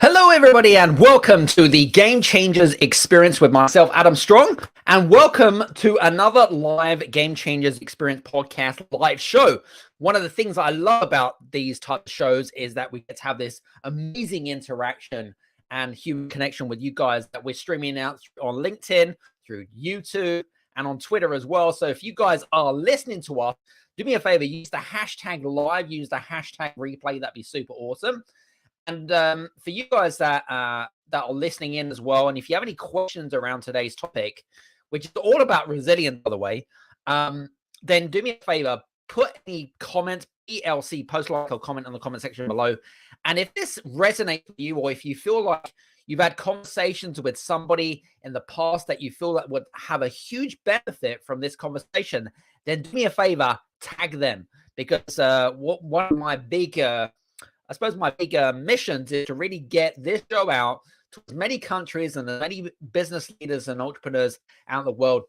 Hello, everybody, and welcome to the Game Changers Experience with myself, Adam Strong, and welcome to another live Game Changers Experience podcast live show. One of the things I love about these type of shows is that we get to have this amazing interaction and human connection with you guys that we're streaming out on LinkedIn, through YouTube, and on Twitter as well. So if you guys are listening to us, do me a favor, use the hashtag live, use the hashtag replay. That'd be super awesome. And for you guys that are listening in as well, and if you have any questions around today's topic, which is all about resilience, by the way, then do me a favor, put any comment, ELC, post like or comment in the comment section below. And if this resonates with you, or if you feel like you've had conversations with somebody in the past that you feel that would have a huge benefit from this conversation, then do me a favor, tag them. Because one of my big my big missions is to really get this show out to as many countries and as many business leaders and entrepreneurs out in the world.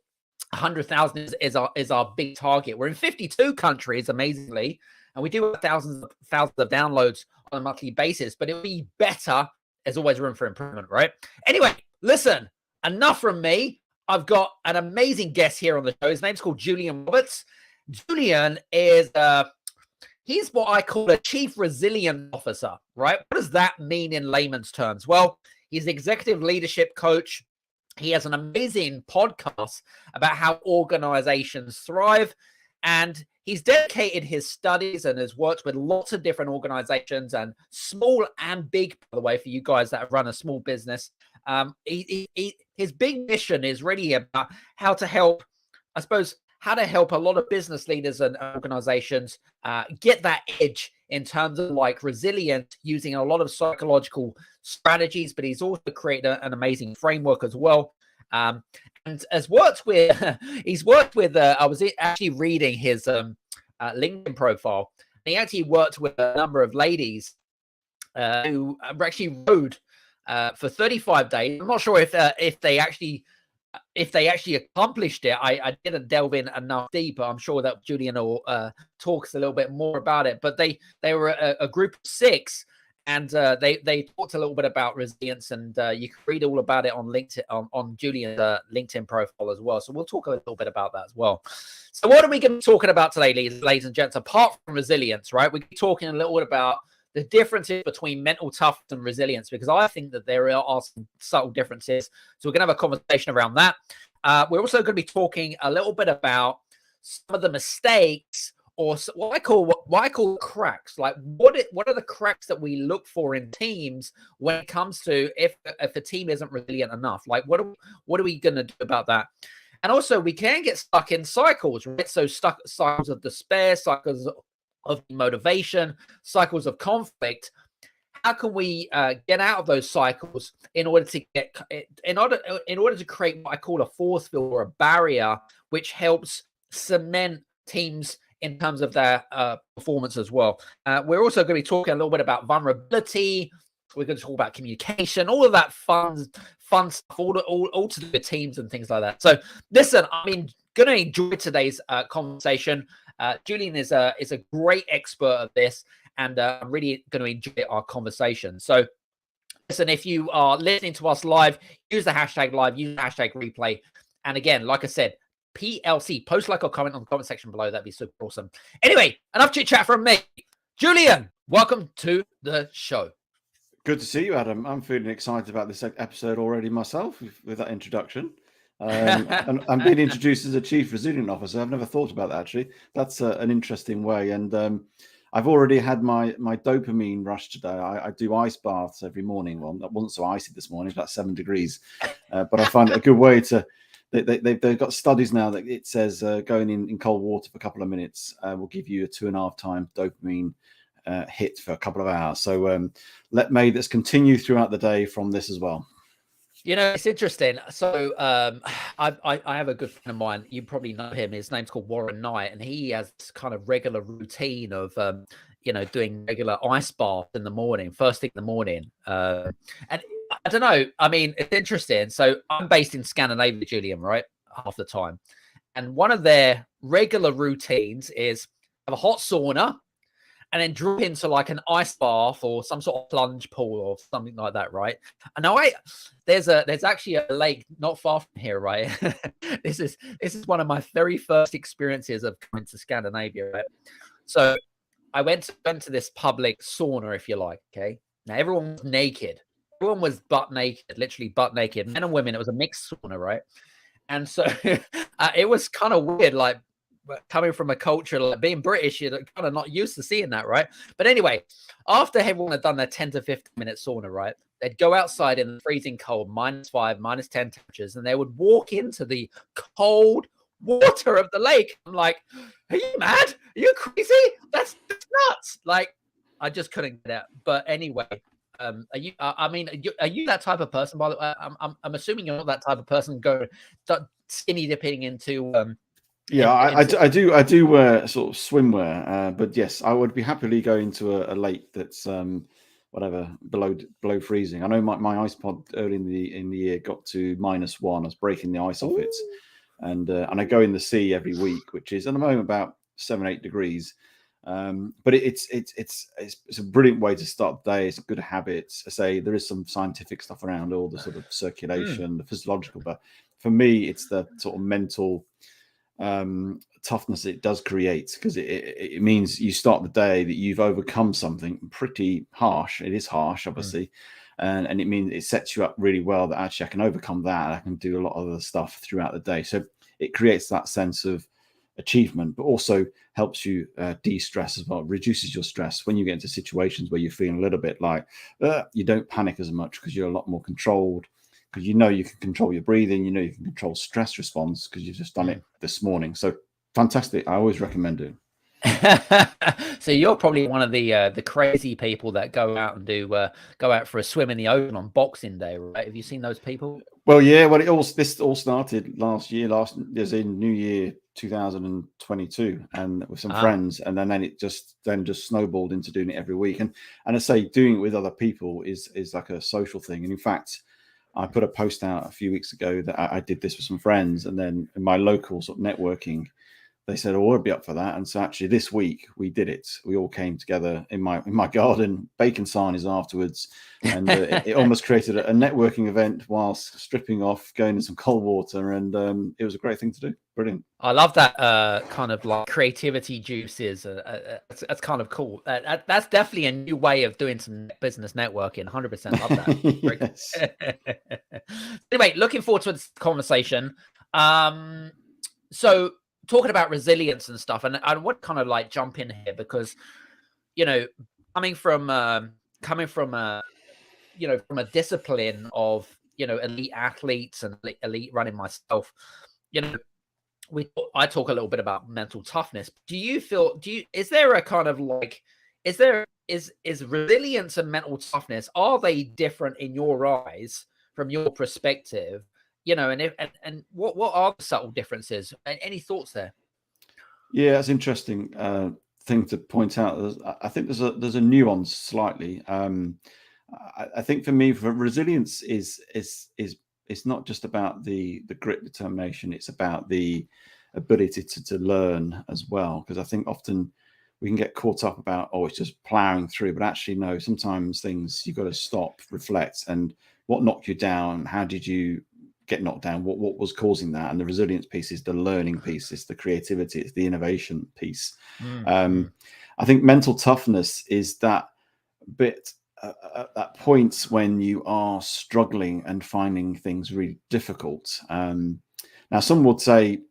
100,000 is our big target. We're in 52 countries, amazingly, and we do have thousands of downloads on a monthly basis. But it would be better. There's always room for improvement, right? Anyway, listen, enough from me. I've got an amazing guest here on the show. His name's called Julian Roberts. Julian is he's what I call a chief resilient officer, right? What does that mean in layman's terms? Well, he's an executive leadership coach. He has an amazing podcast about how organizations thrive. And he's dedicated his studies and has worked with lots of different organizations, and small and big, by the way, for you guys that run a small business. His big mission is really about how to help, how to help a lot of business leaders and organizations get that edge in terms of like resilience, using a lot of psychological strategies, but he's also created an amazing framework as well. And has worked with, I was actually reading his LinkedIn profile. He actually worked with a number of ladies who actually rode for 35 days. I'm not sure if they actually accomplished it. I didn't delve in enough deep. I'm sure that Julian will talks a little bit more about it. But they were a group of 6, and they talked a little bit about resilience, and you can read all about it on LinkedIn on Julian's LinkedIn profile as well. So we'll talk a little bit about that as well. So what are we going to be talking about today, ladies and gents? Apart from resilience, right? We're talking a little bit about the differences between mental toughness and resilience, because I think that there are some subtle differences. So we're going to have a conversation around that. We're also going to be talking a little bit about some of the mistakes, or what I call cracks. Like what are the cracks that we look for in teams when it comes to if a team isn't resilient enough? Like what are we going to do about that? And also we can get stuck in cycles, right? So cycles of despair, cycles of motivation, cycles of conflict. How can we get out of those cycles in order to create what I call a force field, or a barrier, which helps cement teams in terms of their performance as well. We're also going to be talking a little bit about vulnerability. We're going to talk about communication, all of that fun stuff, all to do with teams and things like that. So listen, I'm going to enjoy today's conversation. Julian is a great expert of this, and I'm really going to enjoy our conversation. So listen, if you are listening to us live, use the hashtag live, use the hashtag replay. And again, like I said, PLC, post like or comment on the comment section below. That'd be super awesome. Anyway, enough chit chat from me. Julian, welcome to the show. Good to see you, Adam. I'm feeling excited about this episode already myself with that introduction. And I'm being introduced as a chief resilient officer. I've never thought about that, actually. That's an interesting way. And I've already had my dopamine rush today. I do ice baths every morning. Well, that wasn't so icy this morning. It's about 7 degrees. But I find it a good way to... They've got studies now that it says going in cold water for a couple of minutes will give you a 2.5 time dopamine hit for a couple of hours. So may this continue throughout the day from this as well. You know, it's interesting. So I have a good friend of mine. You probably know him. His name's called Warren Knight, and he has this kind of regular routine of, doing regular ice bath in the morning, first thing in the morning. And I don't know. I mean, it's interesting. So I'm based in Scandinavia, Julian, right? Half the time. And one of their regular routines is have a hot sauna and then drop into like an ice bath or some sort of plunge pool or something like that, right? And now there's actually a lake not far from here, right? This is one of my very first experiences of coming to Scandinavia, right? So I went to this public sauna, if you like. Okay, now everyone was naked. Everyone was butt naked, literally butt naked, men and women. It was a mixed sauna, right? And so it was kind of weird, like coming from a culture like being British, you're kind of not used to seeing that, right? But anyway, after everyone had done their 10 to 15 minute sauna, right, they'd go outside in the freezing cold, -5, -10 temperatures, and they would walk into the cold water of the lake. I'm like, are you mad? Are you crazy? That's nuts. Like, I just couldn't get it. But anyway, are you? I mean, are you that type of person? By the way, I'm assuming you're not that type of person. Go skinny dipping into. Yeah, I do sort of swimwear, but yes, I would be happily going to a lake that's whatever below freezing. I know my ice pod early in the year got to -1. I was breaking the ice off it, and I go in the sea every week, which is at the moment about 7-8 degrees. But it's a brilliant way to start the day. It's a good habit. I say there is some scientific stuff around all the sort of circulation, the physiological, but for me, it's the sort of mental toughness it does create, because it means you start the day that you've overcome something pretty harsh. It is harsh, obviously, and it means it sets you up really well that actually I can overcome that. I can do a lot of other stuff throughout the day. So it creates that sense of achievement, but also helps you de-stress as well. It reduces your stress when you get into situations where you're feeling a little bit like you don't panic as much because you're a lot more controlled, because you know you can control your breathing, you know you can control stress response because you've just done it this morning. So fantastic. I always recommend it. So you're probably one of the crazy people that go out and go out for a swim in the ocean on Boxing Day, right? Have you seen those people? Well, yeah. Well, this all started last in New Year 2022, and with some friends, and then it just snowballed into doing it every week. And I say doing it with other people is like a social thing. And in fact, I put a post out a few weeks ago that I did this with some friends, and then in my local sort of networking, they said, "Oh, we'll be up for that." And so actually this week we did it. We all came together in my garden, bacon sarnies afterwards, and it almost created a networking event whilst stripping off, going in some cold water, and it was a great thing to do. Brilliant. I love that kind of like creativity juices. That's kind of cool. That's definitely a new way of doing some business networking. 100% love that. Yes. Anyway, looking forward to this conversation. So talking about resilience and stuff, and I would kind of like jump in here because, you know, coming from from a discipline of, elite athletes and elite running myself, I talk a little bit about mental toughness. Is there a kind of like, is resilience and mental toughness, are they different in your eyes from your perspective? And what are the subtle differences? Any thoughts there? Yeah, that's interesting thing to point out. I think there's a nuance slightly. I think for me, resilience is it's not just about the grit determination. It's about the ability to learn as well. Because I think often we can get caught up about, oh, it's just plowing through, but actually no. Sometimes things you've got to stop, reflect, and what knocked you down. How did you get knocked down? What was causing that? And the resilience piece is the learning piece, it's the creativity, it's the innovation piece. I think mental toughness is that bit at that point when you are struggling and finding things really difficult. Now some would say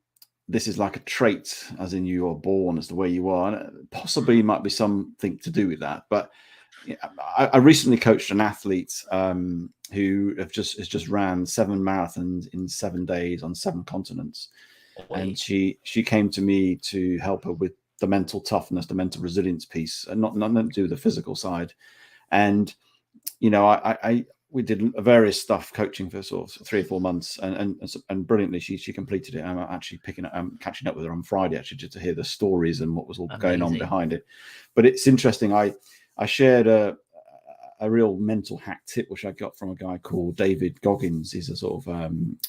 this is like a trait, as in you are born as the way you are, and possibly might be something to do with that. But I recently coached an athlete who has just ran 7 marathons in 7 days on 7 continents. And she came to me to help her with the mental toughness, the mental resilience piece, and not to do the physical side. And we did various stuff coaching for sort of 3 or 4 months, and brilliantly she completed it. I'm actually catching up with her on Friday actually, just to hear the stories and what was all going on behind it. But it's interesting. I shared a real mental hack tip which I got from a guy called David Goggins. He's a sort of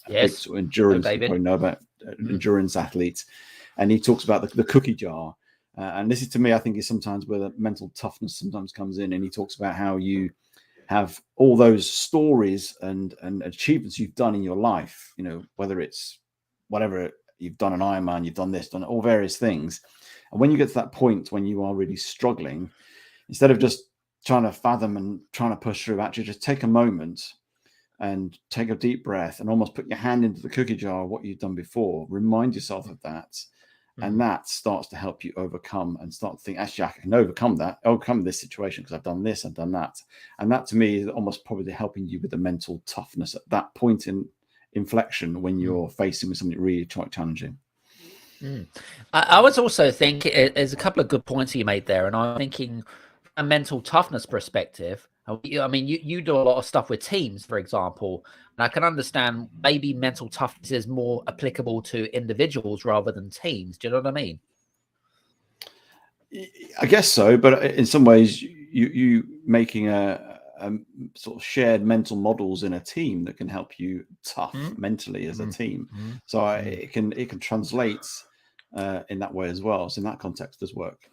endurance, you probably know about endurance athlete, and he talks about the cookie jar. And this is, to me, I think, is sometimes where the mental toughness sometimes comes in. And he talks about how you have all those stories and achievements you've done in your life, you know, whether it's whatever you've done, an Ironman, you've done this, done all various things. And when you get to that point when you are really struggling, instead of just trying to fathom and trying to push through, actually just take a moment and take a deep breath and almost put your hand into the cookie jar of what you've done before. Remind yourself of that. And that starts to help you overcome and start to think, actually, I can overcome this situation because I've done this, I've done that. And that, to me, is almost probably helping you with the mental toughness at that point in inflection when you're facing with something really challenging. I was also thinking, there's a couple of good points you made there. And I'm thinking, from a mental toughness perspective, I mean, you do a lot of stuff with teams, for example, and I can understand maybe mental toughness is more applicable to individuals rather than teams. Do you know what I mean? I guess so, but in some ways, you making a sort of shared mental models in a team that can help you tough mentally as a team. So it can translate in that way as well. So in that context, does work.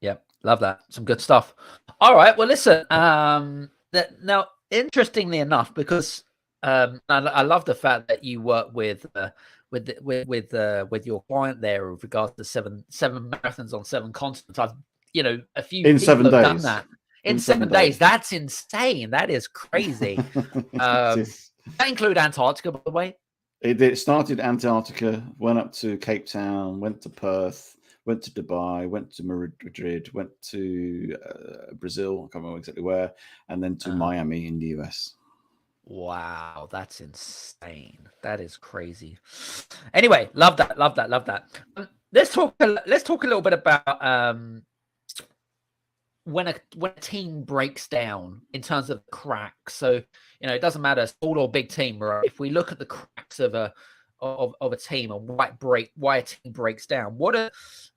Yeah, love that. Some good stuff. All right. Well, listen. Now, interestingly enough, because I love the fact that you work with your client there with regards to seven marathons on 7 continents. A few in people 7 have days. done that in 7 days. That's insane. That is crazy. Does that include Antarctica, by the way? It started Antarctica, went up to Cape Town, went to Perth, went to Dubai, went to Madrid, went to Brazil, I can't remember exactly where, and then to Miami in the US. Wow, that's insane. That is crazy. Anyway, love that. Let's talk a little bit about when a team breaks down in terms of cracks. So, it doesn't matter small or big team, right? If we look at the cracks of a team and why a team breaks down,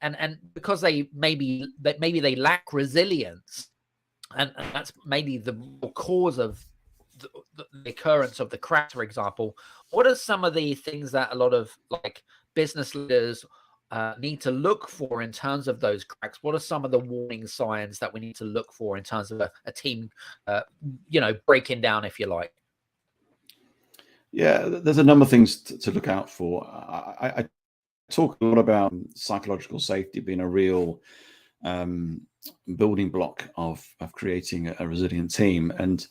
and because maybe they lack resilience, and that's maybe the cause of the occurrence of the cracks, for example. What are some of the things that a lot of business leaders need to look for in terms of those cracks? What are some of the warning signs that we need to look for in terms of a team, breaking down, if you like? Yeah, there's a number of things to look out for. I talk a lot about psychological safety being a real building block of creating a resilient team. And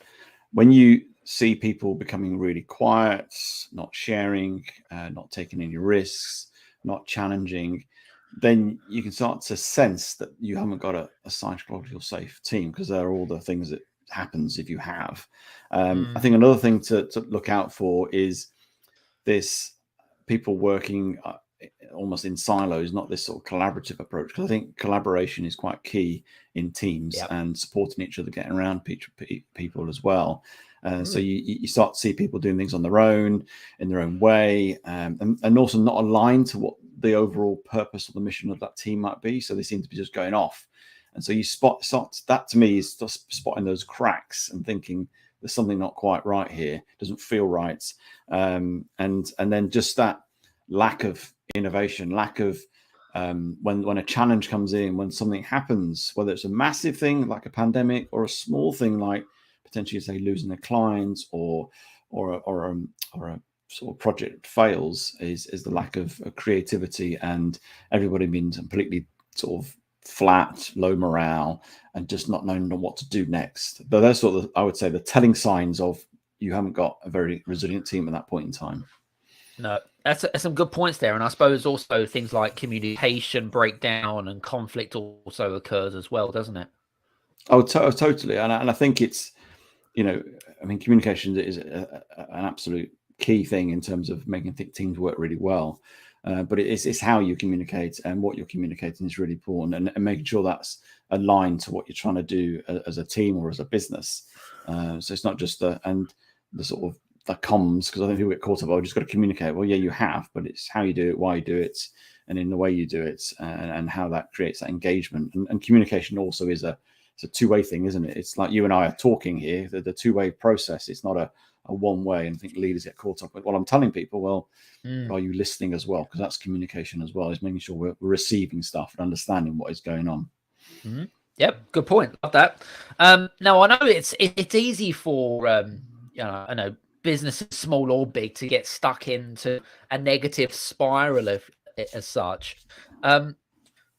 when you see people becoming really quiet, not sharing, not taking any risks, not challenging, then you can start to sense that you haven't got a psychological safe team, because there are all the things that happens if you have. I think another thing to look out for is this people working almost in silos, not this sort of collaborative approach, because I think collaboration is quite key in teams and supporting each other, getting around people as well. So you start to see people doing things on their own, in their own way, and also not aligned to what the overall purpose of the mission of that team might be. So they seem to be just going off. And so you spot that, to me, is just spotting those cracks and thinking there's something not quite right here, doesn't feel right. And then just that lack of innovation, lack of when a challenge comes in, when something happens, whether it's a massive thing like a pandemic or a small thing like potentially, say, losing a client or a sort of project fails, is the lack of creativity and everybody being completely sort of flat, low morale, and just not knowing what to do next. But those sort of, I would say, the telling signs of you haven't got a very resilient team at that point in time. No, that's some good points there. And I suppose also things like communication breakdown and conflict also occurs as well, doesn't it? Oh, totally. And I think it's, communication is an absolute key thing in terms of making teams work really well. But it's how you communicate, and what you're communicating is really important, and making sure that's aligned to what you're trying to do as a team or as a business. So it's not just the sort of the comms, because I think people get caught up, oh, just got to communicate. Well, yeah, you have, but it's how you do it, why you do it, and in the way you do it, and how that creates that engagement. And communication also is it's a two-way thing, isn't it? It's like you and I are talking here, the two-way process. It's not a one way, and I think leaders get caught up with, well, I'm telling people, well, Mm. but are you listening as well? Because that's communication as well, is making sure we're receiving stuff and understanding what is going on. Mm-hmm. Yep, good point. Love that. Now I know it's easy for I know businesses, small or big, to get stuck into a negative spiral as such.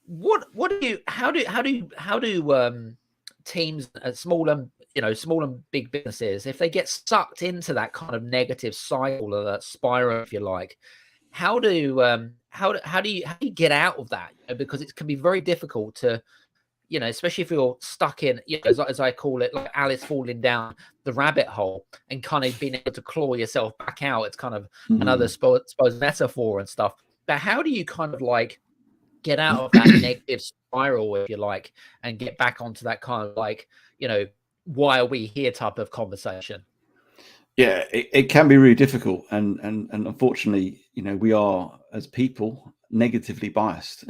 What do you how do teams, small and big businesses, if they get sucked into that kind of negative cycle or that spiral, if you like, how do you get out of that? Because it can be very difficult to, especially if you're stuck in, as I call it, like Alice falling down the rabbit hole and kind of being able to claw yourself back out. It's kind of another suppose metaphor and stuff. But how do you kind of like get out of that negative spiral, if you like, and get back onto that kind of like, why are we here type of conversation? Yeah, it can be really difficult, and unfortunately, we are, as people, negatively biased.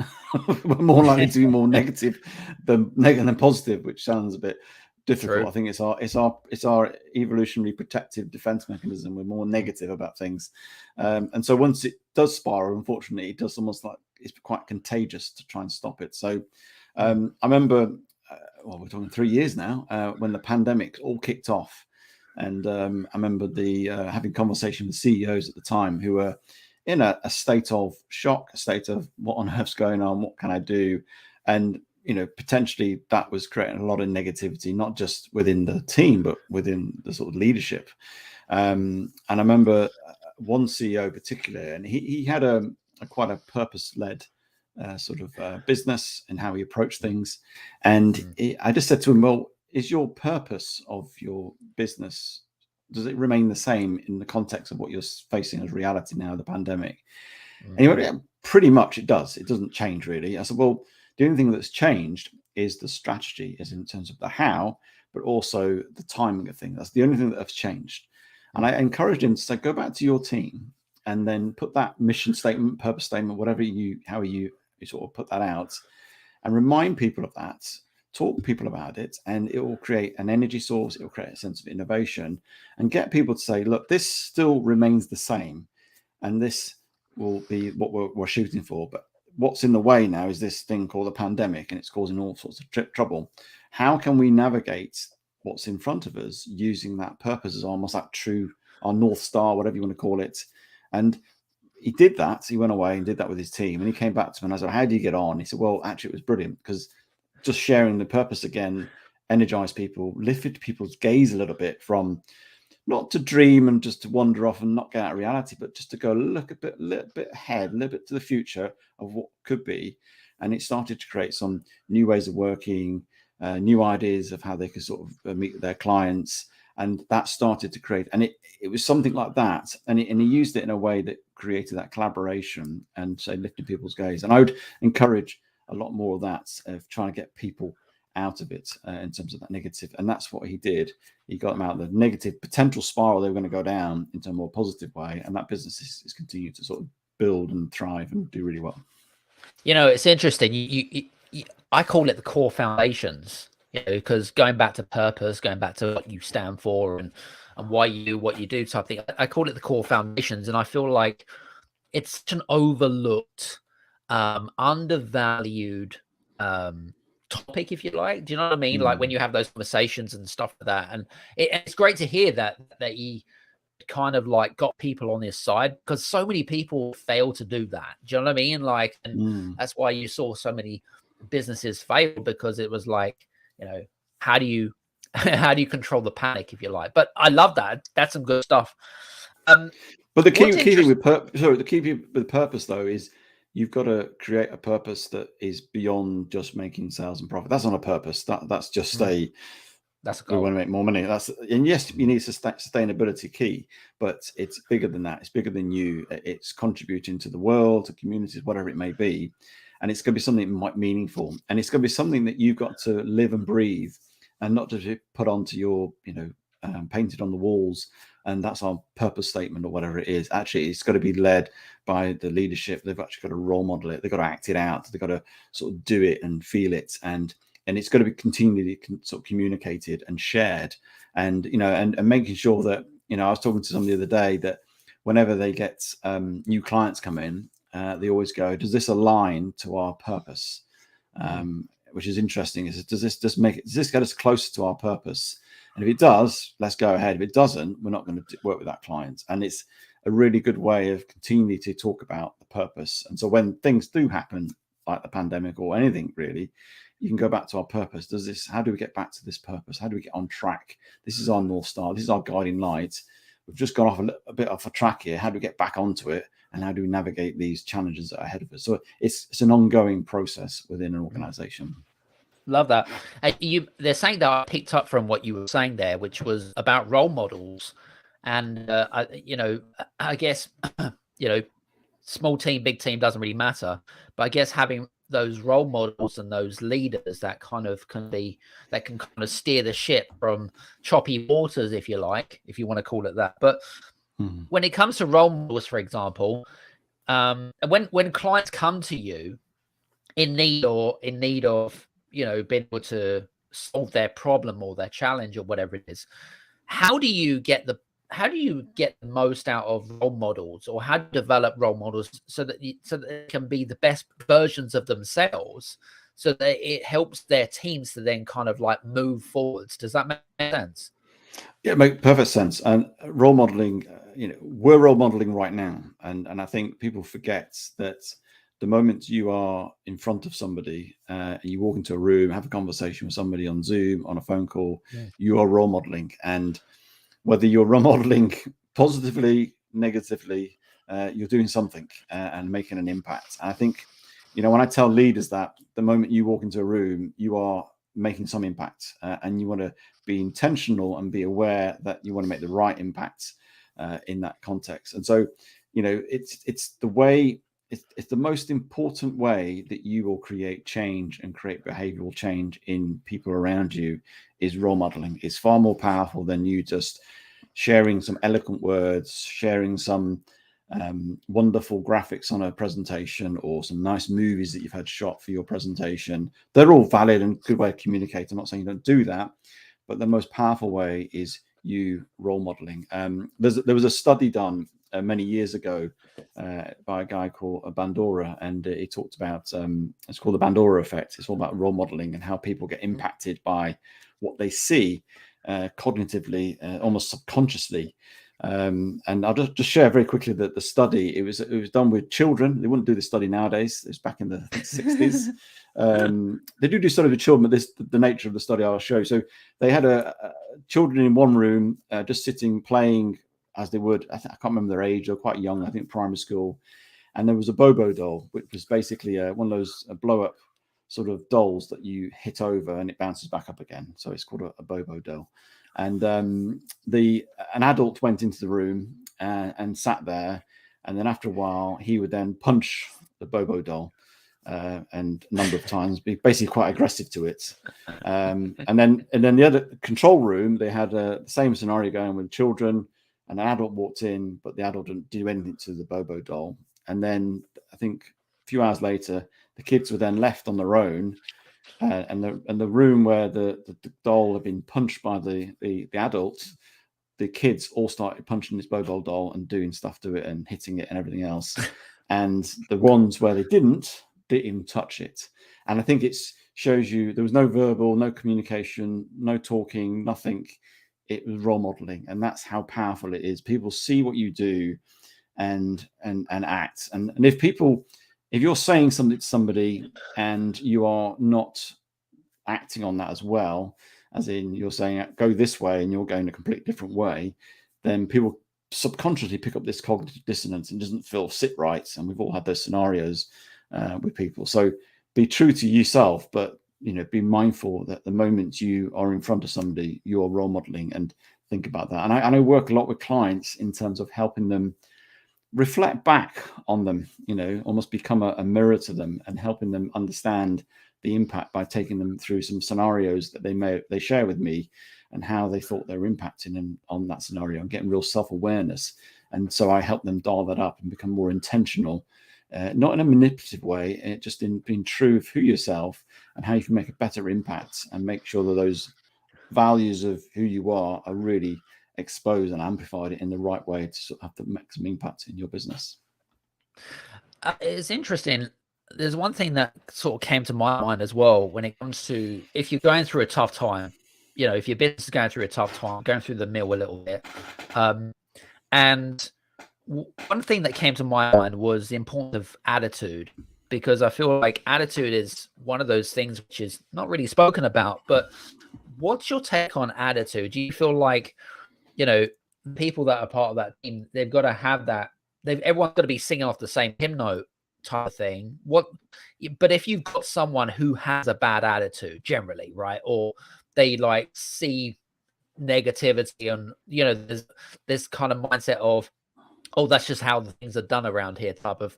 We're more likely to be more negative than positive, which sounds a bit difficult. True. I think it's our evolutionary protective defense mechanism. We're more negative about things, and so once it does spiral, unfortunately, it does almost like it's quite contagious to try and stop it. So I remember, well, we're talking 3 years now, when the pandemic all kicked off. And I remember having conversation with CEOs at the time who were in a state of shock, a state of what on earth's going on, what can I do? And, potentially that was creating a lot of negativity, not just within the team, but within the sort of leadership. And I remember one CEO particularly, and he had a quite a purpose-led sort of business and how he approached things. And I just said to him, well, is your purpose of your business, does it remain the same in the context of what you're facing as reality now, the pandemic? And he went, yeah, pretty much it does. It doesn't change really. I said, well, the only thing that's changed is the strategy, is in terms of the how, but also the timing of things. That's the only thing that has changed. And I encouraged him to say, go back to your team and then put that mission statement, purpose statement, how you sort of put that out, and remind people of that. Talk to people about it, and it will create an energy source. It will create a sense of innovation and get people to say, look, this still remains the same, and this will be what we're shooting for. But what's in the way now is this thing called the pandemic, and it's causing all sorts of trouble. How can we navigate what's in front of us using that purpose as almost that our North Star, whatever you want to call it? And he did that. He went away and did that with his team, and he came back to me and I said, how do you get on? He said, well, actually, it was brilliant, because just sharing the purpose again energized people, lifted people's gaze a little bit from not to dream and just to wander off and not get out of reality, but just to go look a little bit ahead, a little bit to the future of what could be. And it started to create some new ways of working, new ideas of how they could sort of meet their clients. And that started to create, and it was something like that. And he used it in a way that created that collaboration and say lifting people's gaze. And I would encourage a lot more of that, of trying to get people out of it in terms of that negative. And that's what he did. He got them out of the negative potential spiral they were going to go down into a more positive way. And that business is continued to sort of build and thrive and do really well. It's interesting. I call it the core foundations, because going back to purpose, going back to what you stand for and why you do what you do type thing, I call it the core foundations. And I feel like it's such an overlooked, undervalued topic, if you like. Do you know what I mean? Like when you have those conversations and stuff like that. And it's great to hear that he kind of like got people on his side, because so many people fail to do that. Do you know what I mean? Like, and that's why you saw so many businesses fail, because it was like, how do you control the panic, if you like? But I love that. That's some good stuff. But the key thing with purpose though is you've got to create a purpose that is beyond just making sales and profit. That's not a purpose. That's just that's a goal. We want to make more money. And yes, you need sustainability key, but it's bigger than that. It's bigger than you. It's contributing to the world, to communities, whatever it may be. And it's going to be something meaningful. And it's going to be something that you've got to live and breathe, and not just put onto your, painted on the walls. And that's our purpose statement or whatever it is. Actually, it's got to be led by the leadership. They've actually got to role model it. They've got to act it out. They've got to sort of do it and feel it. And and it's got to be continually sort of communicated and shared, and and making sure that I was talking to somebody the other day that whenever they get new clients come in, they always go, does this align to our purpose? Which is interesting. Does this get us closer to our purpose? And if it does, let's go ahead. If it doesn't, we're not going to work with that client. And it's a really good way of continuing to talk about the purpose. And so when things do happen, like the pandemic or anything really, you can go back to our purpose. How do we get back to this purpose? How do we get on track? This is our North Star. This is our guiding light. We've just gone off a bit off a track here. How do we get back onto it? And how do we navigate these challenges that are ahead of us? So it's an ongoing process within an organization. Love that. There's something that I picked up from what you were saying there, which was about role models. And, I guess, small team, big team doesn't really matter. But I guess having those role models and those leaders that can kind of steer the ship from choppy waters, if you like, if you want to call it that. But when it comes to role models, for example, when clients come to you in need of, being able to solve their problem or their challenge or whatever it is, how do you get the most out of role models, or how to develop role models so that they can be the best versions of themselves, so that it helps their teams to then kind of like move forwards? Does that make sense? Yeah, it makes perfect sense. And role modeling, we're role modeling right now. And I think people forget that the moment you are in front of somebody, and you walk into a room, have a conversation with somebody on Zoom, on a phone call, you are role modeling. And whether you're role modeling positively, negatively, you're doing something and making an impact. And I think, when I tell leaders that the moment you walk into a room, you are making some impact, and you want to be intentional and be aware that you want to make the right impact in that context. And so, it's the most important way that you will create change and create behavioral change in people around you is role modeling. It's far more powerful than you just sharing some eloquent words, sharing some wonderful graphics on a presentation, or some nice movies that you've had shot for your presentation. They're all valid and good way to communicate. I'm not saying you don't do that, but the most powerful way is you role modeling. There was a study done many years ago by a guy called Bandura, and he talked about it's called the Bandura effect. It's all about role modeling and how people get impacted by what they see cognitively, almost subconsciously. And I'll just share very quickly that the study, it was done with children. They wouldn't do the study nowadays. It was back in the 60s. They do study with children, but the nature of the study I'll show you. So they had children in one room, just sitting, playing as they would. I can't remember their age. They're quite young, I think primary school. And there was a Bobo doll, which was basically one of those blow-up sort of dolls that you hit over and it bounces back up again. So it's called a Bobo doll. And an adult went into the room and sat there. And then after a while, he would then punch the Bobo doll and a number of times, be basically quite aggressive to it. And then the other control room, they had the same scenario going with children. And an adult walked in, but the adult didn't do anything to the Bobo doll. And then I think a few hours later, the kids were then left on their own. And the room where the doll had been punched by the adult, the kids all started punching this Bobo doll and doing stuff to it and hitting it and everything else. And the ones where they didn't even touch it. And I think it shows you there was no verbal, no communication, no talking, nothing. It was role modeling, and that's how powerful it is. People see what you do and act. And if you're saying something to somebody and you are not acting on that as well, as in you're saying go this way and you're going a completely different way, then people subconsciously pick up this cognitive dissonance and doesn't feel sit right. And we've all had those scenarios with people. So be true to yourself, but be mindful that the moment you are in front of somebody, you're role modeling, and think about that. And I work a lot with clients in terms of helping them reflect back on them, almost become a mirror to them, and helping them understand the impact by taking them through some scenarios that they share with me, and how they thought they were impacting them on that scenario, and getting real self-awareness. And so I help them dial that up and become more intentional, not in a manipulative way, just in being true of who yourself and how you can make a better impact, and make sure that those values of who you are really exposed and amplified it in the right way to sort of have the maximum impact in your business. It's interesting. There's one thing that sort of came to my mind as well when it comes to if you're going through a tough time, if your business is going through a tough time, going through the mill a little bit. And one thing that came to my mind was the importance of attitude, because I feel like attitude is one of those things which is not really spoken about. But what's your take on attitude? Do you feel like, people that are part of that team, they've got to have that, everyone's got to be singing off the same hymn note type of thing? But if you've got someone who has a bad attitude generally, right, or they like see negativity and there's this kind of mindset of, oh, that's just how the things are done around here type of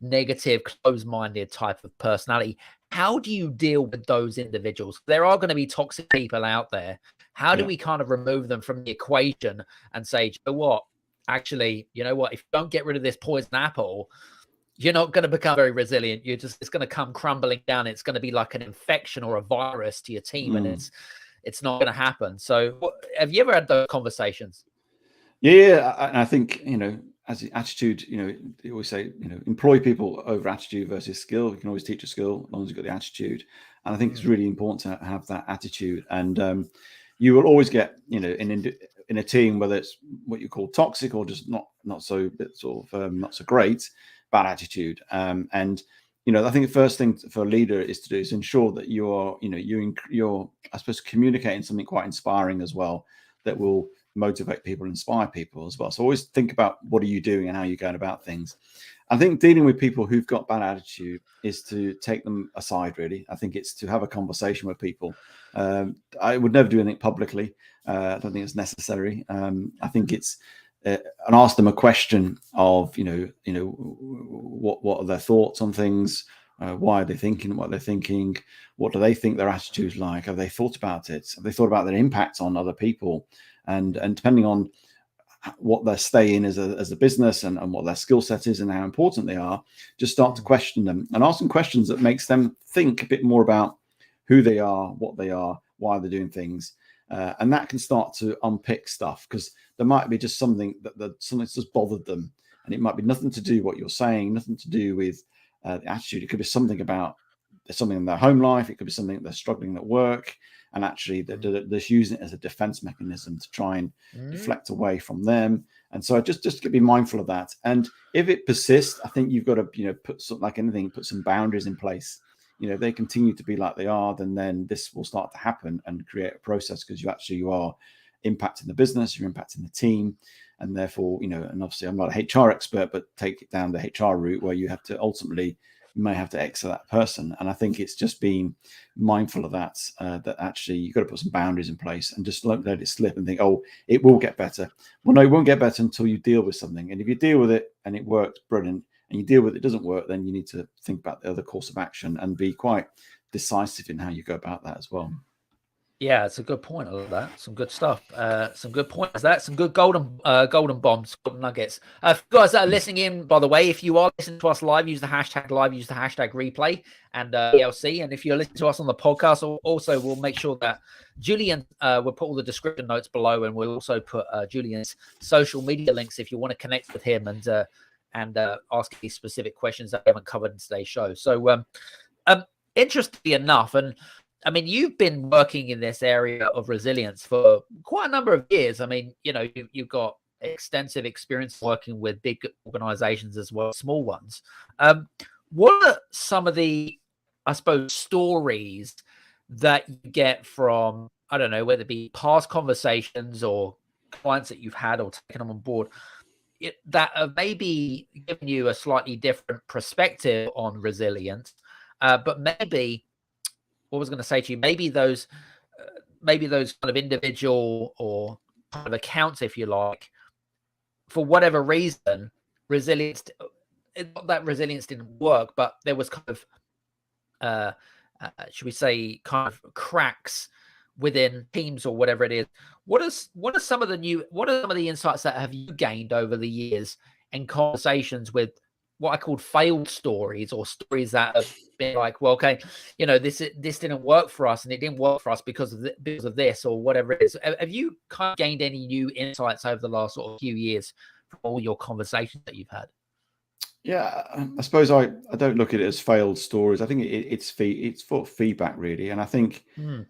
negative, closed-minded type of personality, how do you deal with those individuals? There are going to be toxic people out there. How do we kind of remove them from the equation and say, you know what, actually, if you don't get rid of this poison apple, you're not going to become very resilient. It's going to come crumbling down. It's going to be like an infection or a virus to your team, and it's not going to happen. So have you ever had those conversations? Yeah, I think, as the attitude, they always say, employ people over attitude versus skill. You can always teach a skill as long as you've got the attitude. And I think it's really important to have that attitude. And you will always get, in a team, whether it's what you call toxic or just not so not so great, bad attitude. And I think the first thing for a leader is to do is ensure that you're I suppose communicating something quite inspiring as well, that will motivate people, inspire people as well. So always think about what are you doing and how you're going about things. I think dealing with people who've got bad attitude is to take them aside, really. I think it's to have a conversation with people. I would never do anything publicly. I don't think it's necessary. I think it's and ask them a question of, what are their thoughts on things? Why are they thinking what they're thinking? What do they think their attitude's like? Have they thought about it? Have they thought about their impact on other people? And depending on what their stay in as a business and what their skill set is and how important they are, just start to question them and ask them questions that makes them think a bit more about who they are, what they are, why they're doing things. And that can start to unpick stuff, because there might be just something something's just bothered them. And it might be nothing to do with what you're saying, nothing to do with the attitude. It could be something about something in their home life. It could be something that they're struggling at work. And actually, they're just using it as a defense mechanism to try and deflect away from them. And so just be mindful of that. And if it persists, I think you've got to, put some, like anything, put some boundaries in place. If they continue to be like they are, then this will start to happen and create a process, because you are impacting the business, you're impacting the team. And therefore, and obviously I'm not a HR expert, but take it down the HR route where you have to ultimately, you may have to exit that person. And I think it's just being mindful of that, that actually you've got to put some boundaries in place and just don't let it slip and think, oh, it will get better. Well, no, it won't get better until you deal with something. And if you deal with it and it works, brilliant. And you deal with it doesn't work, then you need to think about the other course of action and be quite decisive in how you go about that as well. Yeah, it's a good point. I love that. Some good stuff. Some good points. That's some good golden bombs, golden nuggets. For you guys that are listening in, by the way, if you are listening to us live, use the hashtag live, use the hashtag replay and ELC. And if you're listening to us on the podcast, also we'll make sure that Julian will put all the description notes below, and we'll also put Julian's social media links if you want to connect with him and ask any specific questions that we haven't covered in today's show. So, interestingly enough, and I mean, you've been working in this area of resilience for quite a number of years. I mean, you've got extensive experience working with big organizations as well as small ones. What are some of the, I suppose, stories that you get from, I don't know, whether it be past conversations or clients that you've had or taken them on board, that have maybe given you a slightly different perspective on resilience, but maybe, what I was going to say to you, maybe those kind of individual or kind of accounts, if you like, for whatever reason, resilience, not that resilience didn't work, but there was kind of, should we say, kind of cracks within teams or whatever it is. What are some of the insights that have you gained over the years in conversations with what I called failed stories, or stories that have been like, well, okay, you know, this didn't work for us, and it didn't work for us because of this or whatever it is. Have you kind of gained any new insights over the last sort of few years from all your conversations that you've had? Yeah, I suppose I don't look at it as failed stories. I think it's for feedback really, and I think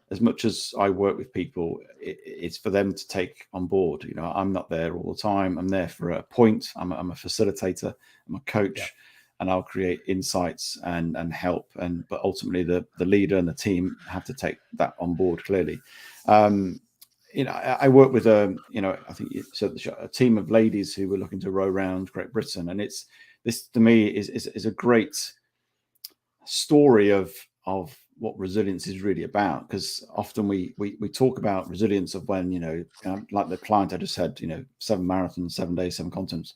as much as I work with people, it's for them to take on board. You know, I'm not there all the time. I'm there for a point. I'm a facilitator. I'm a coach, and I'll create insights and help. But ultimately, the leader and the team have to take that on board clearly. You know, I work with I think a team of ladies who were looking to row around Great Britain, and this to me is a great story of what resilience is really about, because often we talk about resilience of when, you know, like the client I just had, you know, 7 marathons, 7 days, 7 continents,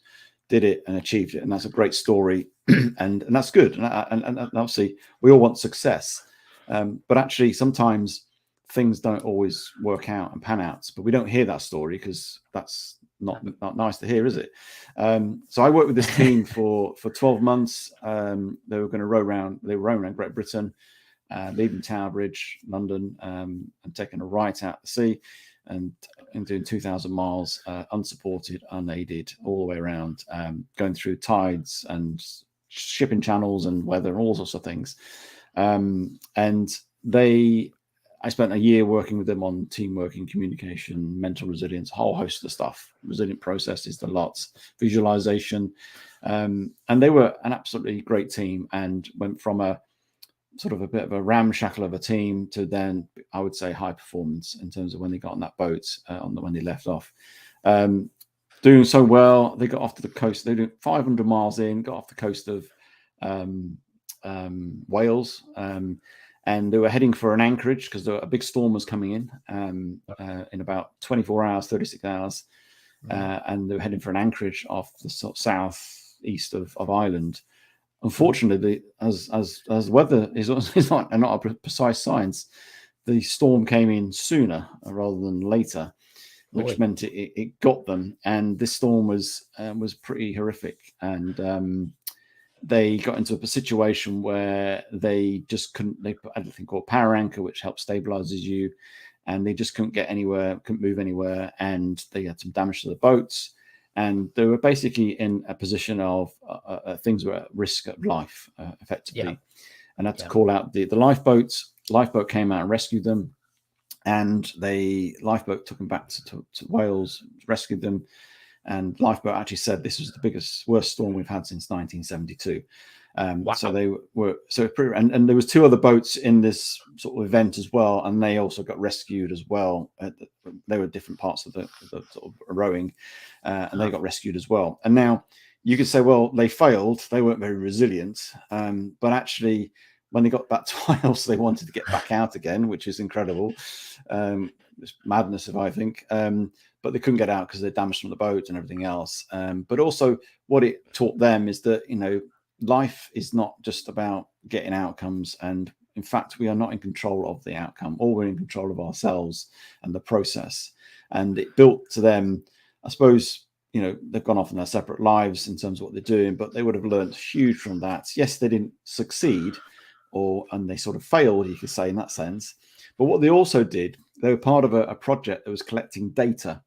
did it and achieved it, and that's a great story, and that's good, and obviously we all want success, but actually sometimes things don't always work out and pan out, but we don't hear that story because that's not nice to hear, is it? So I worked with this team for 12 months. They were going to row around Great Britain, leaving Tower Bridge, London, and taking a right out to sea, and doing 2,000 miles unsupported, unaided, all the way around, going through tides and shipping channels and weather and all sorts of things. I spent a year working with them on teamwork and communication, mental resilience, a whole host of stuff, resilient processes, the lots, visualization. And they were an absolutely great team, and went from a sort of a bit of a ramshackle of a team to then, I would say, high performance in terms of when they got on that boat, when they left off. Doing so well, they got off to the coast. They did 500 miles in, got off the coast of Wales, and they were heading for an anchorage because a big storm was coming in about 24 hours, 36 hours. And they were heading for an anchorage off the sort of southeast of Ireland. Unfortunately, as weather is not a precise science, the storm came in sooner rather than later, which meant it got them. And this storm was pretty horrific. And they got into a situation where they just couldn't. They put a thing called power anchor, which helps stabilizes you, and they just couldn't get anywhere, couldn't move anywhere, and they had some damage to the boats, and they were basically in a position of things were at risk of life, effectively, and had to call out the lifeboats. Lifeboat came out and rescued them, and the lifeboat took them back to Wales, rescued them. And lifeboat actually said this was the worst storm we've had since 1972. Wow. So they were and there was 2 other boats in this sort of event as well, and they also got rescued as well. They were different parts of the sort of rowing, and they got rescued as well. And now you could say, well, they failed; they weren't very resilient. But actually, when they got back to Wales, they wanted to get back out again, which is incredible. It's madness, if I think. But they couldn't get out because they're damaged from the boat and everything else. But also what it taught them is that, you know, life is not just about getting outcomes. And in fact, we are not in control of the outcome. All we're in control of ourselves and the process. And it built to them, I suppose, you know, they've gone off in their separate lives in terms of what they're doing, but they would have learned huge from that. Yes, they didn't succeed, and they sort of failed, you could say, in that sense. But what they also did, they were part of a project that was collecting data.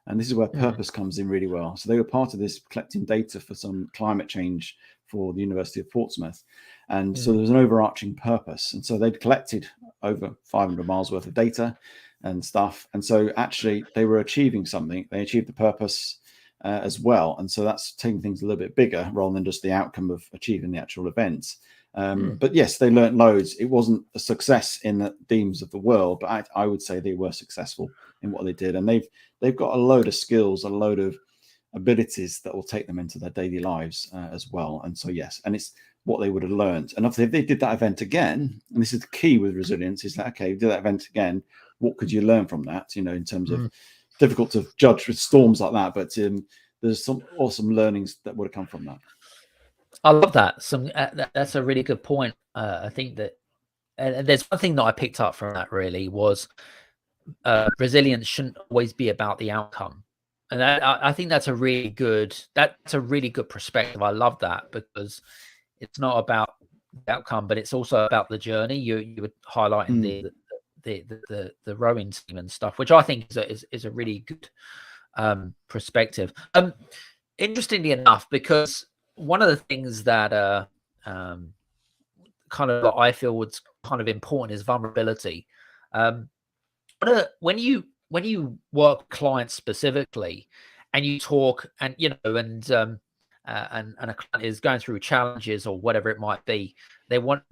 And this is where purpose comes in really well. So they were part of this collecting data for some climate change for the University of Portsmouth. And so there was an overarching purpose. And so they'd collected over 500 miles worth of data and stuff. And so actually they were achieving something. They achieved the purpose as well. And so that's taking things a little bit bigger rather than just the outcome of achieving the actual events. But yes, they learned loads. It wasn't a success in the themes of the world, but I would say they were successful in what they did. And they've got a load of skills, a load of abilities that will take them into their daily lives as well. And so, yes, and it's what they would have learned. And if they did that event again, and this is the key with resilience, is that, okay, you did that event again, what could you learn from that? You know, in terms of difficult to judge with storms like that, but there's some awesome learnings that would have come from that. I love that. That's a really good point. I think that there's one thing that I picked up from that really was resilience shouldn't always be about the outcome. And I think that's a really good perspective. I love that, because it's not about the outcome, but it's also about the journey. You were highlighting the rowing team and stuff, which I think is a really good perspective. Interestingly enough, because one of the things that kind of I feel was kind of important is vulnerability. When you work with clients specifically, and you talk, and and a client is going through challenges or whatever it might be, they want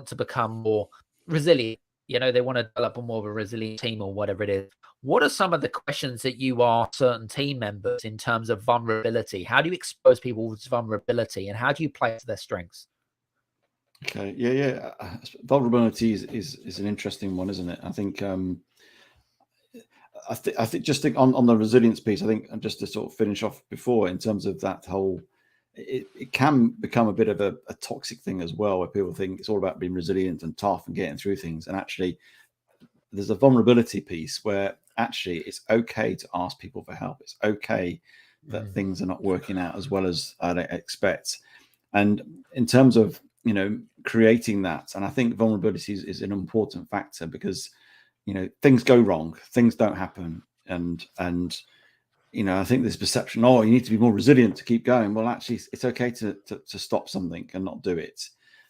to become more resilient. They want to develop a more of a resilient team or whatever it is. What are some of the questions that you ask certain team members in terms of vulnerability? How do you expose people's vulnerability, and how do you play to their strengths? Okay, yeah. Vulnerability is an interesting one, isn't it? I think I think on the resilience piece, I think, and just to sort of finish off before, in terms of that whole, it can become a bit of a toxic thing as well, where people think it's all about being resilient and tough and getting through things. And actually, there's a vulnerability piece where actually it's okay to ask people for help. It's okay that things are not working out as well as I expect. And in terms of, creating that, and I think vulnerability is an important factor, because things go wrong, things don't happen, and I think this perception, you need to be more resilient to keep going. Well, actually, it's okay to stop something and not do it,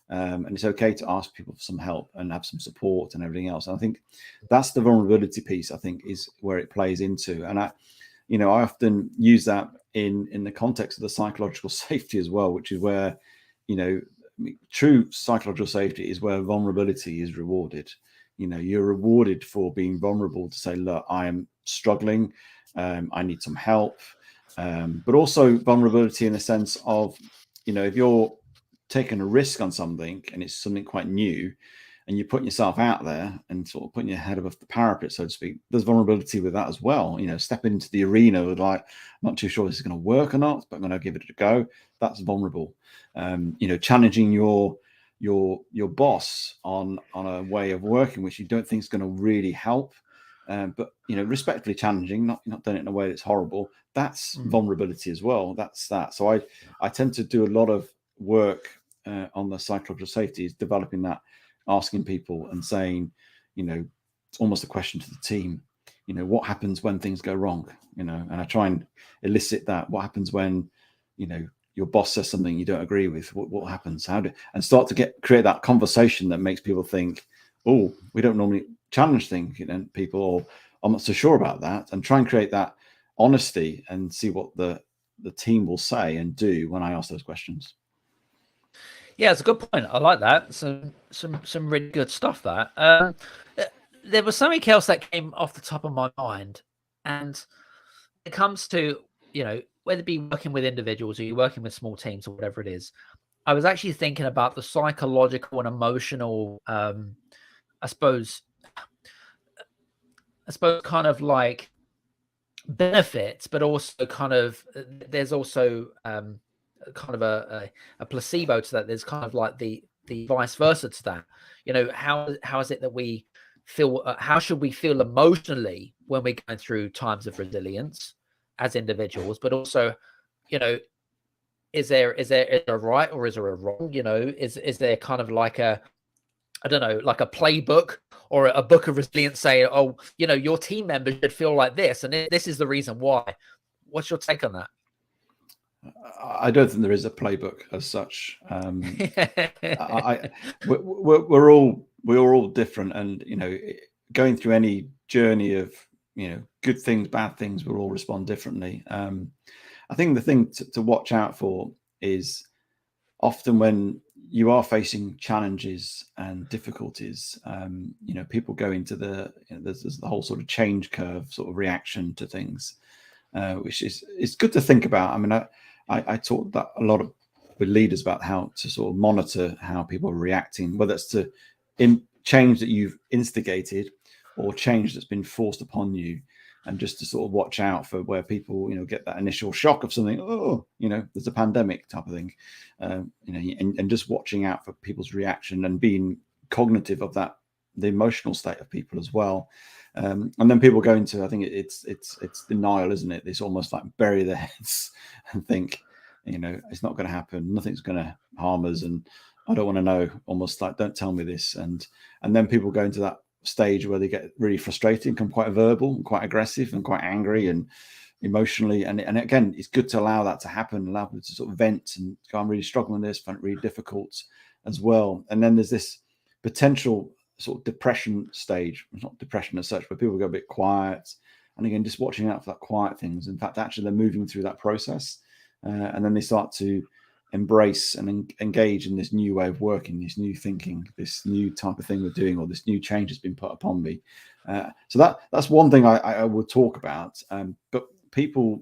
and it's okay to ask people for some help and have some support and everything else. And I think that's the vulnerability piece, I think, is where it plays into. And I often use that in the context of the psychological safety as well, which is where true psychological safety is where vulnerability is rewarded. You're rewarded for being vulnerable, to say, look, I am struggling, I need some help, but also vulnerability in the sense of, if you're taking a risk on something and it's something quite new, and you're putting yourself out there and sort of putting your head above the parapet, so to speak, there's vulnerability with that as well. Stepping into the arena with, like, I'm not too sure this is going to work or not, but I'm going to give it a go. That's vulnerable. Challenging your boss on a way of working which you don't think is going to really help, but respectfully challenging, not doing it in a way that's horrible. That's vulnerability as well. That's that. So I tend to do a lot of work on the psychological safety, is developing that, asking people and saying, it's almost a question to the team, what happens when things go wrong, and I try and elicit that. What happens when your boss says something you don't agree with? What happens? And start to create that conversation that makes people think, oh, we don't normally challenge things, people, or I'm not so sure about that, and try and create that honesty and see what the team will say and do when I ask those questions. Yeah, it's a good point. I like that. Some really good stuff. That there was something else that came off the top of my mind, and it comes to whether it be working with individuals or you're working with small teams or whatever it is. I was actually thinking about the psychological and emotional, I suppose kind of like benefits, but also kind of there's also kind of a placebo to that. There's kind of like the vice versa to that. How is it that we feel? How should we feel emotionally when we're going through times of resilience as individuals? But also, is there a right or is there a wrong? Is there kind of like a, I don't know, like a playbook or a book of resilience saying, oh, your team members should feel like this, and this is the reason why. What's your take on that? I don't think there is a playbook as such. We're all different, and going through any journey of good things, bad things, we'll all respond differently. I think the thing to watch out for is often when you are facing challenges and difficulties, people go into there's the whole sort of change curve sort of reaction to things, which is good to think about. I mean, I talk that a lot with leaders about how to sort of monitor how people are reacting, whether it's to change that you've instigated or change that's been forced upon you, and just to sort of watch out for where people, get that initial shock of something. Oh, there's a pandemic type of thing, and just watching out for people's reaction and being cognitive of that the emotional state of people as well. And then people go into, I think it's denial, isn't it? It's almost like bury their heads and think, it's not going to happen. Nothing's going to harm us, and I don't want to know. Almost like, don't tell me this. And then people go into that stage where they get really frustrated, become quite verbal and quite aggressive and quite angry and emotionally. And again, it's good to allow that to happen, allow people to sort of vent and go, I'm really struggling with this, find it really difficult as well. And then there's this potential sort of depression stage. It's not depression as such, but people go a bit quiet. And again, just watching out for that quiet things. In fact, actually, they're moving through that process. And then they start to embrace and engage in this new way of working, this new thinking, this new type of thing we're doing, or this new change has been put upon me. So that's one thing I would talk about. But people,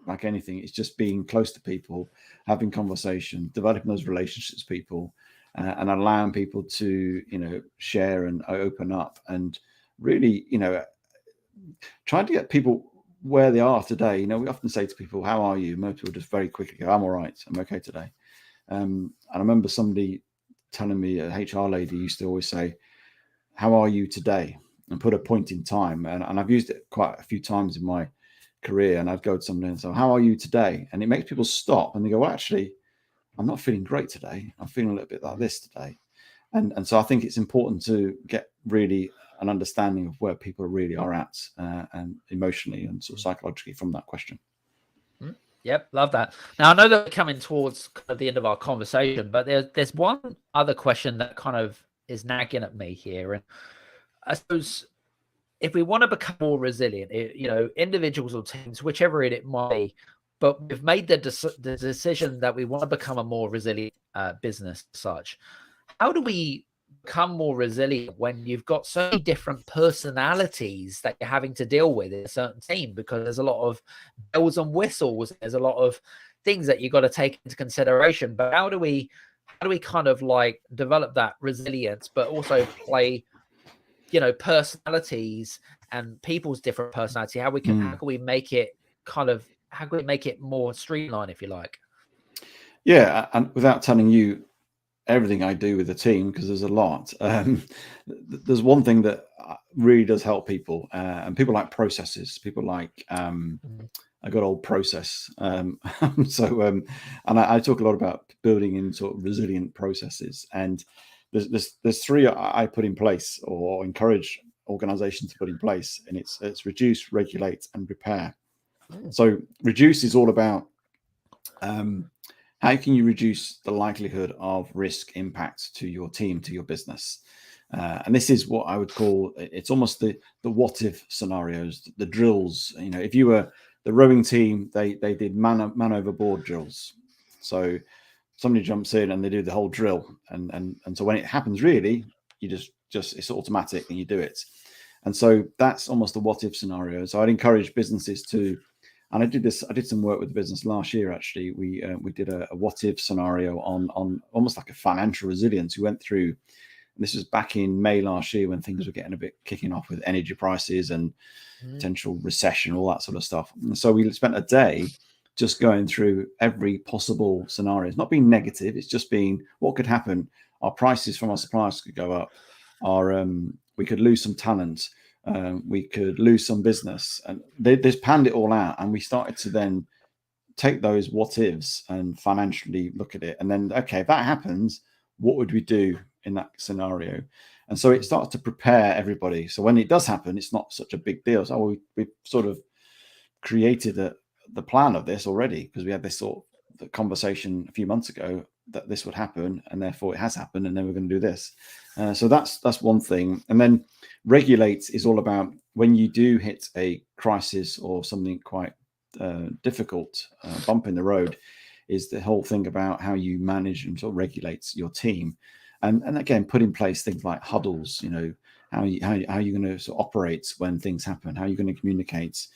like anything, it's just being close to people, having conversation, developing those relationships with people, and allowing people to, share and open up, and really, trying to get people where they are today. We often say to people, how are you? Most people just very quickly go, I'm all right, I'm okay today. And I remember somebody telling me, a HR lady used to always say, how are you today? And put a point in time. And I've used it quite a few times in my career. And I'd go to somebody and say, how are you today? And it makes people stop and they go, well, actually, I'm not feeling great today. I'm feeling a little bit like this today. And so I think it's important to get really an understanding of where people really are at, and emotionally and sort of psychologically from that question. Yep, love that. Now, I know that we're coming towards kind of the end of our conversation, but there's one other question that kind of is nagging at me here. And I suppose if we want to become more resilient, individuals or teams, whichever it might be, but we've made the decision that we want to become a more resilient business as such. How do we become more resilient when you've got so many different personalities that you're having to deal with in a certain team? Because there's a lot of bells and whistles, there's a lot of things that you've got to take into consideration. But how do we kind of like develop that resilience, but also play, personalities and people's different personality? How can we make it more streamlined, if you like? Yeah, and without telling you everything I do with the team, because there's a lot. There's one thing that really does help people, and people like processes. People like a good old process. And I talk a lot about building in sort of resilient processes. And there's three I put in place, or encourage organizations to put in place, and it's reduce, regulate, and repair. So reduce is all about how can you reduce the likelihood of risk impact to your team, to your business? And this is what I would call, it's almost the what if scenarios, the drills. If you were the rowing team, they did man overboard drills. So somebody jumps in and they do the whole drill. And so when it happens, really, you just it's automatic and you do it. And so that's almost the what if scenario. So I'd encourage businesses to, and I did some work with the business last year, actually. We did a what if scenario on almost like a financial resilience. We went through, and this was back in May last year when things were getting a bit kicking off with energy prices and potential recession, all that sort of stuff. And so we spent a day just going through every possible scenario. It's not being negative, it's just being what could happen. Our prices from our suppliers could go up. We could lose some talent. We could lose some business, and they panned it all out. And we started to then take those what ifs and financially look at it. And then, okay, if that happens, what would we do in that scenario? And so it starts to prepare everybody. So when it does happen, it's not such a big deal. So we sort of created the plan of this already, because we had this sort of conversation a few months ago that this would happen, and therefore it has happened, and then we're going to do this. So that's one thing. And then regulate is all about when you do hit a crisis or something quite difficult, bump in the road, is the whole thing about how you manage and sort of regulates your team. And again, put in place things like huddles. How are you going to sort of operate when things happen? How are you going to communicate?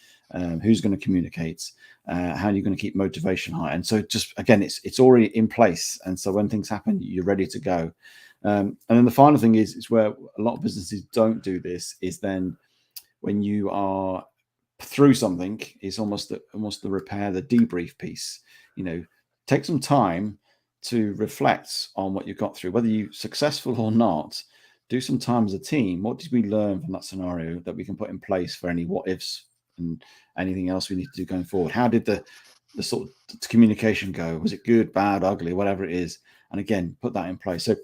Who's going to communicate? How are you going to keep motivation high? And so just, again, it's already in place. And so when things happen, you're ready to go. And then the final thing is where a lot of businesses don't do this, is then when you are through something, is almost the repair, the debrief piece. Take some time to reflect on what you've got through, whether you're successful or not. do some time as a team. What did we learn from that scenario that we can put in place for any what ifs and anything else we need to do going forward? How did the sort of communication go? Was it good, bad, ugly, whatever it is? And again, put that in place. So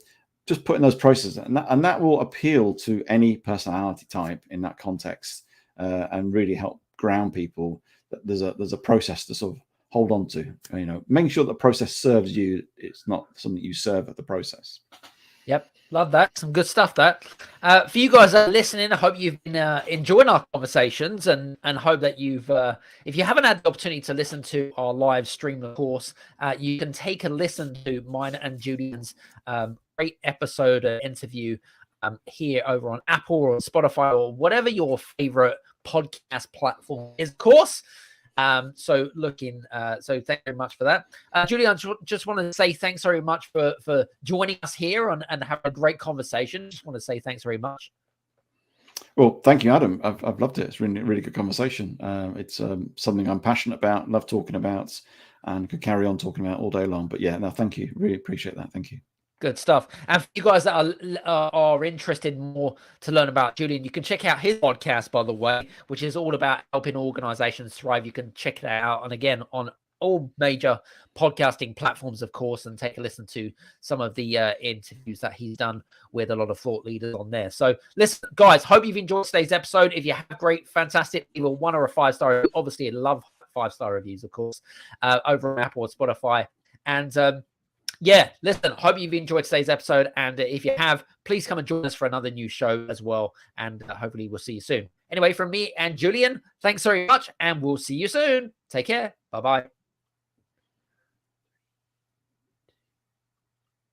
just putting those processes, and that will appeal to any personality type in that context, and really help ground people that there's a process to sort of hold on to. You know, making sure that the process serves you. It's not something you serve at the process. Yep. Love that. Some good stuff, that. For you guys that are listening, I hope you've been enjoying our conversations, and hope that you've, if you haven't had the opportunity to listen to our live stream, of course, you can take a listen to mine and Julian's great episode interview here over on Apple or Spotify or whatever your favorite podcast platform is, of course. So thank you very much for that. Julian, just want to say thanks very much for joining us here and having a great conversation. Just want to say thanks very much. Well, thank you, Adam. I've loved it. It's really, really good conversation. It's something I'm passionate about, love talking about, and could carry on talking about all day long. But yeah, no, thank you. Really appreciate that. Thank you. Good stuff. And for you guys that are interested more to learn about Julian, you can check out his podcast, by the way, which is all about helping organizations thrive. You can check that out. And again, on all major podcasting platforms, of course, and take a listen to some of the interviews that he's done with a lot of thought leaders on there. So listen, guys, hope you've enjoyed today's episode. If you have great, fantastic, either 1 or a 5-star, obviously I love 5-star reviews, of course, over on Apple or Spotify. And yeah, listen, hope you've enjoyed today's episode. And if you have, please come and join us for another new show as well. And hopefully we'll see you soon. Anyway, from me and Julian, thanks very much. And we'll see you soon. Take care. Bye-bye.